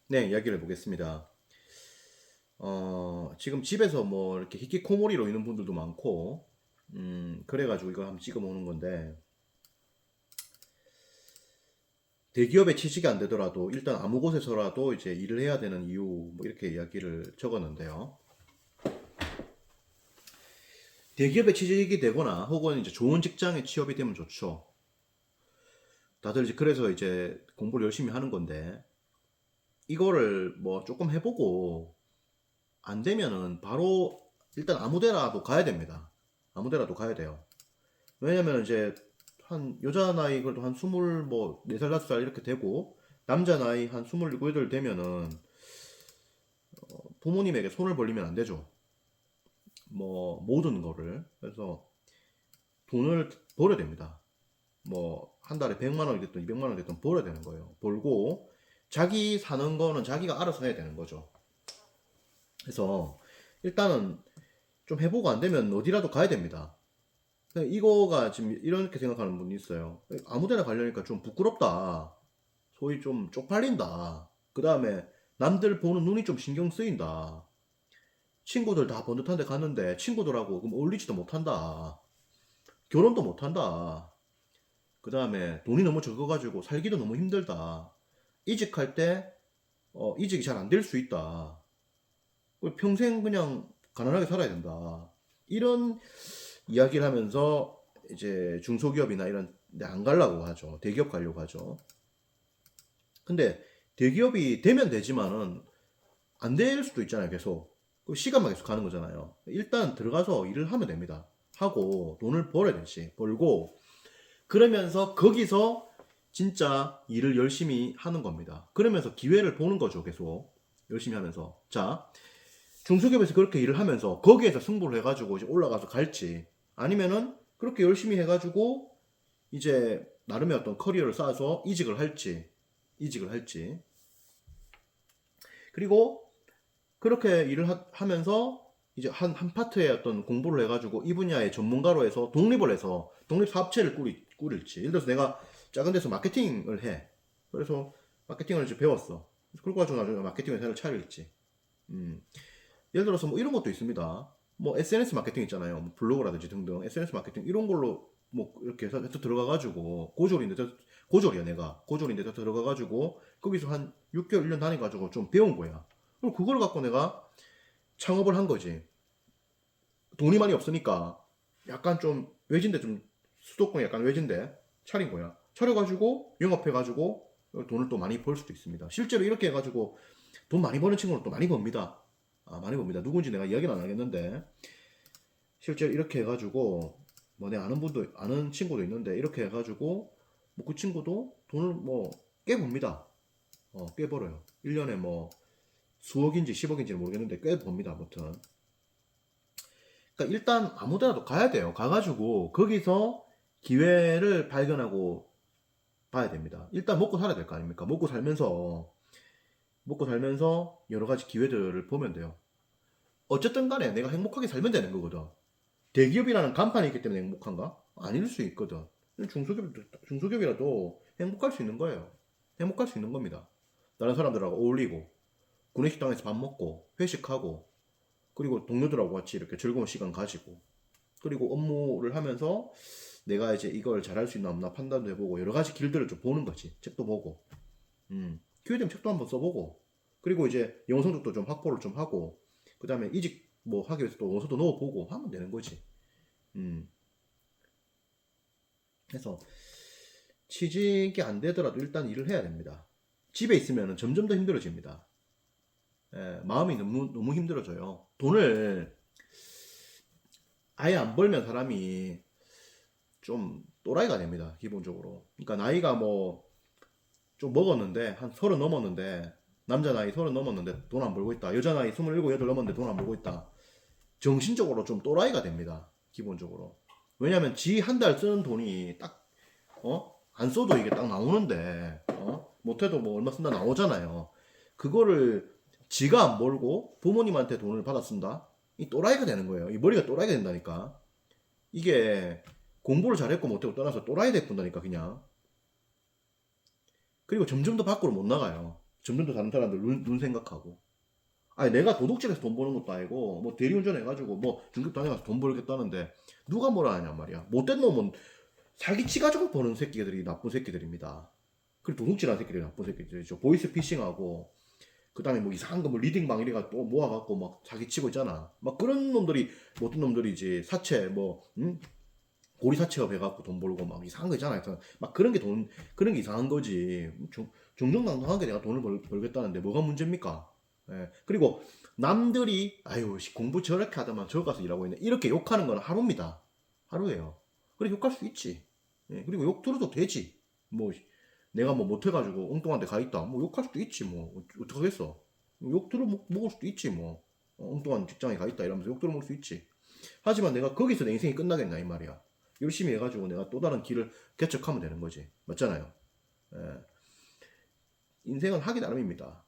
네, 이야기를 해보겠습니다. 지금 집에서 뭐 이렇게 히키코모리로 있는 분들도 많고, 그래가지고 이걸 한번 찍어 보는 건데, 대기업에 취직이 안 되더라도 일단 아무 곳에서라도 이제 일을 해야 되는 이유, 뭐 이렇게 이야기를 적었는데요. 대기업에 취직이 되거나 혹은 이제 좋은 직장에 취업이 되면 좋죠. 다들 이제 그래서 이제 공부를 열심히 하는 건데, 이거를 뭐 조금 해보고, 안 되면은 바로 일단 아무 데라도 가야 됩니다. 아무 데라도 가야 돼요. 왜냐면 이제 한 여자 나이 그래도 한 스물 뭐 4살 5살 이렇게 되고 남자 나이 한 27, 8 되면은 부모님에게 손을 벌리면 안 되죠. 뭐 모든 거를. 그래서 돈을 벌어야 됩니다. 뭐 한 달에 100만 원이 됐든 200만 원이 됐든 벌어야 되는 거예요. 벌고 자기 사는 거는 자기가 알아서 해야 되는 거죠. 그래서 일단은 좀 해보고 안 되면 어디라도 가야 됩니다. 이거가 지금 이렇게 생각하는 분이 있어요. 아무데나 가려니까 좀 부끄럽다. 소위 좀 쪽팔린다. 그 다음에 남들 보는 눈이 좀 신경 쓰인다. 친구들 다 번듯한 데 갔는데 친구들하고 그럼 어울리지도 못한다. 결혼도 못한다. 그 다음에 돈이 너무 적어가지고 살기도 너무 힘들다. 이직할 때 이직이 잘 안 될 수 있다. 평생 그냥 가난하게 살아야 된다. 이런 이야기를 하면서 이제 중소기업이나 이런 데 안 가려고 하죠. 대기업 가려고 하죠. 근데 대기업이 되면 되지만은 안 될 수도 있잖아요, 계속. 그 시간만 계속 가는 거잖아요. 일단 들어가서 일을 하면 됩니다. 하고 돈을 벌어야 되지. 벌고 그러면서 거기서 진짜 일을 열심히 하는 겁니다. 그러면서 기회를 보는 거죠, 계속. 열심히 하면서. 자, 중소기업에서 그렇게 일을 하면서 거기에서 승부를 해가지고 이제 올라가서 갈지 아니면은 그렇게 열심히 해가지고 이제 나름의 어떤 커리어를 쌓아서 이직을 할지 그리고 그렇게 일을 하면서 이제 한 파트의 어떤 공부를 해가지고 이 분야의 전문가로 해서 독립을 해서 독립사업체를 꾸릴지. 예를 들어서 내가 작은 데서 마케팅을 해. 그래서 마케팅을 이제 배웠어. 그러고 가지고 나중에 마케팅 회사를 차릴지. 음. 예를 들어서 뭐 이런 것도 있습니다. 뭐 SNS 마케팅 있잖아요. 뭐 블로그라든지 등등 SNS 마케팅 이런 걸로 뭐 이렇게 해서 들어가가지고 고졸이야 내가 고졸인데 들어가가지고 거기서 한 6개월 1년 다니가지고 좀 배운 거야. 그럼 그걸 갖고 내가 창업을 한 거지. 돈이 많이 없으니까 약간 좀 외진데 좀 수도권 약간 외진데 차린 거야. 차려가지고 영업해가지고 돈을 또 많이 벌 수도 있습니다. 실제로 이렇게 해가지고 돈 많이 버는 친구는 또 많이 법니다. 많이 봅니다. 누군지 내가 이야기는 안 하겠는데 실제로 이렇게 해가지고 뭐 내 아는 분도 아는 친구도 있는데 이렇게 해가지고 뭐 그 친구도 돈을 뭐 꽤 봅니다. 꽤 벌어요. 1년에 뭐 수억인지 10억인지는 모르겠는데 꽤 봅니다. 아무튼 그러니까 일단 아무데나도 가야 돼요. 가가지고 거기서 기회를 발견하고 봐야 됩니다. 일단 먹고 살아야 될 거 아닙니까? 먹고 살면서 여러 가지 기회들을 보면 돼요. 어쨌든 간에 내가 행복하게 살면 되는 거거든. 대기업이라는 간판이 있기 때문에 행복한가? 아닐 수 있거든. 중소기업이라도 행복할 수 있는 거예요. 행복할 수 있는 겁니다. 다른 사람들하고 어울리고, 구내식당에서 밥 먹고, 회식하고, 그리고 동료들하고 같이 이렇게 즐거운 시간 가지고, 그리고 업무를 하면서 내가 이제 이걸 잘할 수 있나 없나 판단도 해보고, 여러 가지 길들을 좀 보는 거지. 책도 보고, 기회 되면 책도 한번 써보고, 그리고 이제 영어 성적도 좀 확보를 좀 하고, 그 다음에 이직 뭐 하기 위해서 또 원서도 넣어보고 하면 되는 거지. 음. 그래서 취직이 안 되더라도 일단 일을 해야 됩니다. 집에 있으면 점점 더 힘들어집니다. 마음이 너무 너무 힘들어져요. 돈을 아예 안 벌면 사람이 좀 또라이가 됩니다. 기본적으로. 그러니까 나이가 뭐 좀 먹었는데 한 30 넘었는데 남자 나이 30 넘었는데 돈 안 벌고 있다. 여자 나이 27, 8 넘었는데 돈 안 벌고 있다. 정신적으로 좀 또라이가 됩니다. 기본적으로. 왜냐면 지 한 달 쓰는 돈이 딱 안 써도 이게 딱 나오는데 못해도 뭐 얼마 쓴다 나오잖아요. 그거를 지가 안 벌고 부모님한테 돈을 받아 쓴다. 이 또라이가 되는 거예요. 이 머리가 또라이가 된다니까. 이게 공부를 잘했고 못했고 떠나서 또라이 돼본다니까 그냥. 그리고 점점 더 밖으로 못 나가요. 점점 더 다른 사람들 눈 생각하고. 아니 내가 도둑질해서 돈 버는 것도 아니고 뭐 대리운전 해가지고 뭐 중급 다녀가서 돈 벌겠다는데 누가 뭐라 하냔 말이야. 못된 놈은 사기치 가지고 버는 새끼들이 나쁜 새끼들입니다. 그리고 도둑질하는 새끼들이 나쁜 새끼들이죠. 보이스 피싱하고 그다음에 뭐 이상한 거 뭐 리딩방 이래가 또 모아갖고 막 사기치고 있잖아. 막 그런 놈들이 못된 놈들이지. 사채 뭐 고리 사채업 해갖고 돈 벌고 막 이상한 거 있잖아. 하여튼 막 그런 게 이상한 거지. 정정당당하게 내가 돈을 벌겠다는데 뭐가 문제입니까? 예. 그리고 남들이 아유 공부 저렇게 하다만 저기 가서 일하고 있네 이렇게 욕하는 건 하루입니다. 하루예요. 그래 욕할 수 있지. 예. 그리고 욕 들어도 되지. 뭐 내가 뭐 못해가지고 엉뚱한 데 가 있다. 뭐 욕할 수도 있지. 뭐 어떡하겠어. 욕 들어 먹을 수도 있지. 뭐 엉뚱한 직장에 가 있다 이러면서 욕 들어 먹을 수 있지. 하지만 내가 거기서 내 인생이 끝나겠나 이 말이야. 열심히 해가지고 내가 또 다른 길을 개척하면 되는 거지. 맞잖아요. 예. 인생은 하기 나름입니다.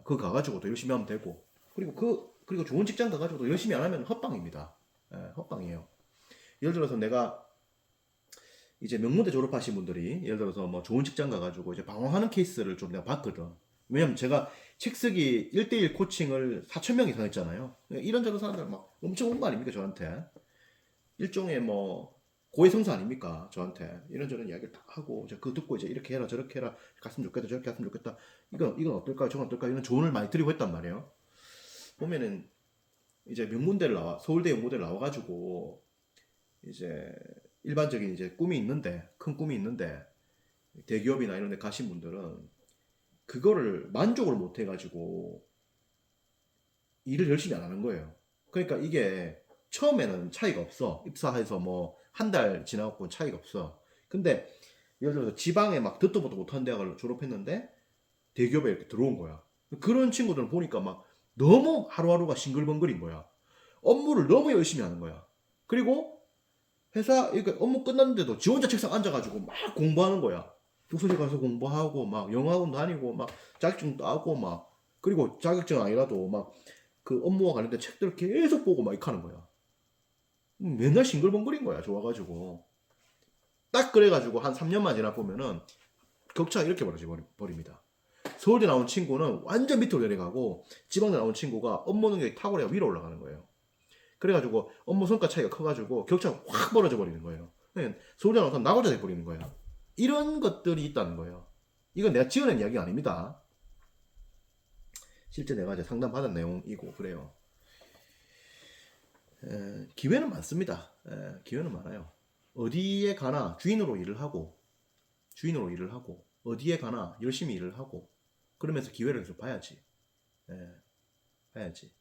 그거 가가지고 더 열심히 하면 되고 그리고 좋은 직장 가가지고 더 열심히 안 하면 헛방입니다. 헛방이에요. 예를 들어서 내가 이제 명문대 졸업하신 분들이 예를 들어서 뭐 좋은 직장 가가지고 이제 방황하는 케이스를 좀 내가 봤거든. 왜냐면 제가 책 쓰기 1대1 코칭을 4,000명 이상 했잖아요. 이런저런 사람들 막 엄청 온 거 아닙니까 저한테. 일종의 뭐 고해성사 아닙니까 저한테. 이런저런 이야기를 다 하고 이제 그거 듣고 이제 이렇게 해라 저렇게 해라 갔으면 좋겠다 저렇게 했으면 좋겠다 이건 어떨까 저건 어떨까 이런 조언을 많이 드리고 했단 말이에요. 보면은 이제 명문대를 서울대 연고대를 나와가지고 이제 일반적인 이제 꿈이 있는데 큰 꿈이 있는데 대기업이나 이런 데 가신 분들은 그거를 만족을 못 해가지고 일을 열심히 안 하는 거예요. 그러니까 이게 처음에는 차이가 없어. 입사해서 뭐 한 달 지나고 차이가 없어. 근데 예를 들어서 지방에 막 듣도 보도 못한 대학을 졸업했는데 대기업에 이렇게 들어온 거야. 그런 친구들은 보니까 막 너무 하루하루가 싱글벙글인 거야. 업무를 너무 열심히 하는 거야. 그리고 회사 이렇게 업무 끝났는데도 지 혼자 책상 앉아가지고 막 공부하는 거야. 독서실 가서 공부하고 막 영어학원 다니고 막 자격증 따고 막 그리고 자격증 아니라도 막 그 업무와 관련된 책들을 계속 보고 막 이렇게 하는 거야. 맨날 싱글벙글인 거야. 좋아가지고 딱 그래가지고 한 3년만 지나 보면은 격차가 이렇게 벌어져 버립니다. 서울대 나온 친구는 완전 밑으로 내려가고 지방대 나온 친구가 업무 능력이 탁월해야 위로 올라가는 거예요. 그래가지고 업무 성과 차이가 커가지고 격차가 확 벌어져 버리는 거예요. 서울대 나온 사람 나고자 돼버리는 거예요. 이런 것들이 있다는 거예요. 이건 내가 지어낸 이야기가 아닙니다. 실제 내가 이제 상담받은 내용이고 그래요. 기회는 많습니다. 기회는 많아요. 어디에 가나 주인으로 일을 하고 어디에 가나 열심히 일을 하고 그러면서 기회를 계속 봐야지. 봐야지.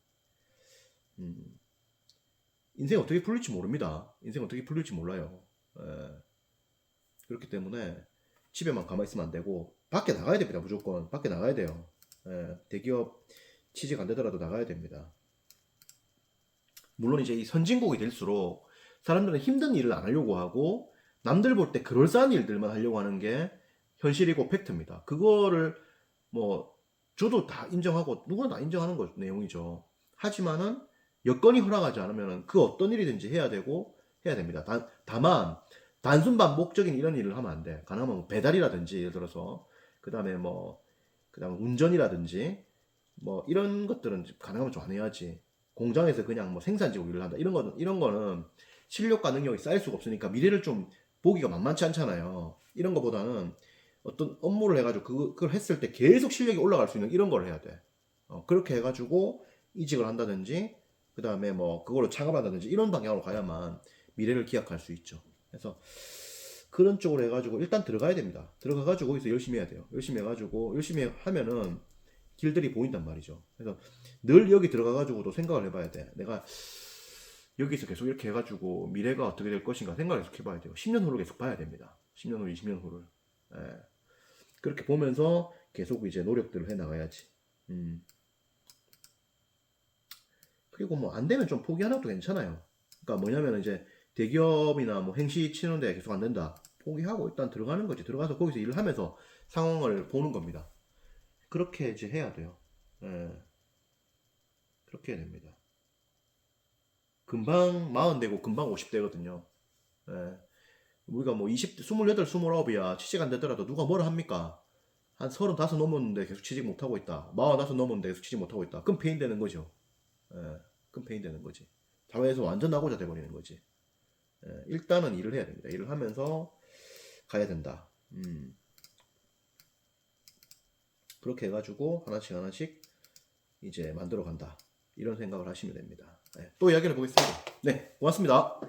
인생 어떻게 풀릴지 모릅니다. 인생 어떻게 풀릴지 몰라요. 그렇기 때문에 집에만 가만히 있으면 안 되고 밖에 나가야 됩니다. 무조건 밖에 나가야 돼요. 대기업 취직 안 되더라도 나가야 됩니다. 물론 이제 이 선진국이 될수록 사람들은 힘든 일을 안 하려고 하고 남들 볼 때 그럴싸한 일들만 하려고 하는 게 현실이고 팩트입니다. 그거를 뭐 저도 다 인정하고 누구나 다 인정하는 거 내용이죠. 하지만은 여건이 허락하지 않으면 그 어떤 일이든지 해야 되고 해야 됩니다. 다만 단순 반복적인 이런 일을 하면 안 돼. 가능하면 뭐 배달이라든지 예를 들어서 그다음에 운전이라든지 뭐 이런 것들은 가능하면 좀 안 해야지. 공장에서 그냥 뭐 생산직으로 일을 한다. 이런 거는 실력과 능력이 쌓일 수가 없으니까 미래를 좀 보기가 만만치 않잖아요. 이런 거보다는 어떤 업무를 해가지고 그걸 했을 때 계속 실력이 올라갈 수 있는 이런 걸 해야 돼. 그렇게 해가지고 이직을 한다든지 그 다음에 뭐 그걸로 창업한다든지 이런 방향으로 가야만 미래를 기약할 수 있죠. 그래서 그런 쪽으로 해가지고 일단 들어가야 됩니다. 들어가가지고 거기서 열심히 해야 돼요. 열심히 해가지고 열심히 하면은 길들이 보인단 말이죠. 그래서 늘 여기 들어가가지고도 생각을 해봐야 돼. 내가 여기서 계속 이렇게 해가지고 미래가 어떻게 될 것인가 생각을 계속 해봐야 돼요. 10년 후를 계속 봐야 됩니다. 10년 후, 20년 후를. 그렇게 보면서 계속 이제 노력들을 해 나가야지. 그리고 뭐 안 되면 좀 포기하는 것도 괜찮아요. 그러니까 뭐냐면 이제 대기업이나 뭐 행시 치는데 계속 안 된다. 포기하고 일단 들어가는 거지. 들어가서 거기서 일을 하면서 상황을 보는 겁니다. 그렇게 이제 해야 돼요. 그렇게 해야 됩니다. 금방 40 되고 금방 50 되거든요. 우리가 뭐 28, 29이야. 취직 안 되더라도 누가 뭐라 합니까? 한 35 넘었는데 계속 취직 못하고 있다. 45 넘었는데 계속 취직 못하고 있다. 그럼 폐인 되는 거죠. 예, 그럼 폐인 되는 거지. 사회에서 완전 나고자 돼버리는 거지. 예, 일단은 일을 해야 됩니다. 일을 하면서 가야 된다. 그렇게 해가지고 하나씩 하나씩 이제 만들어 간다. 이런 생각을 하시면 됩니다. 네, 또 이야기를 보겠습니다. 네, 고맙습니다.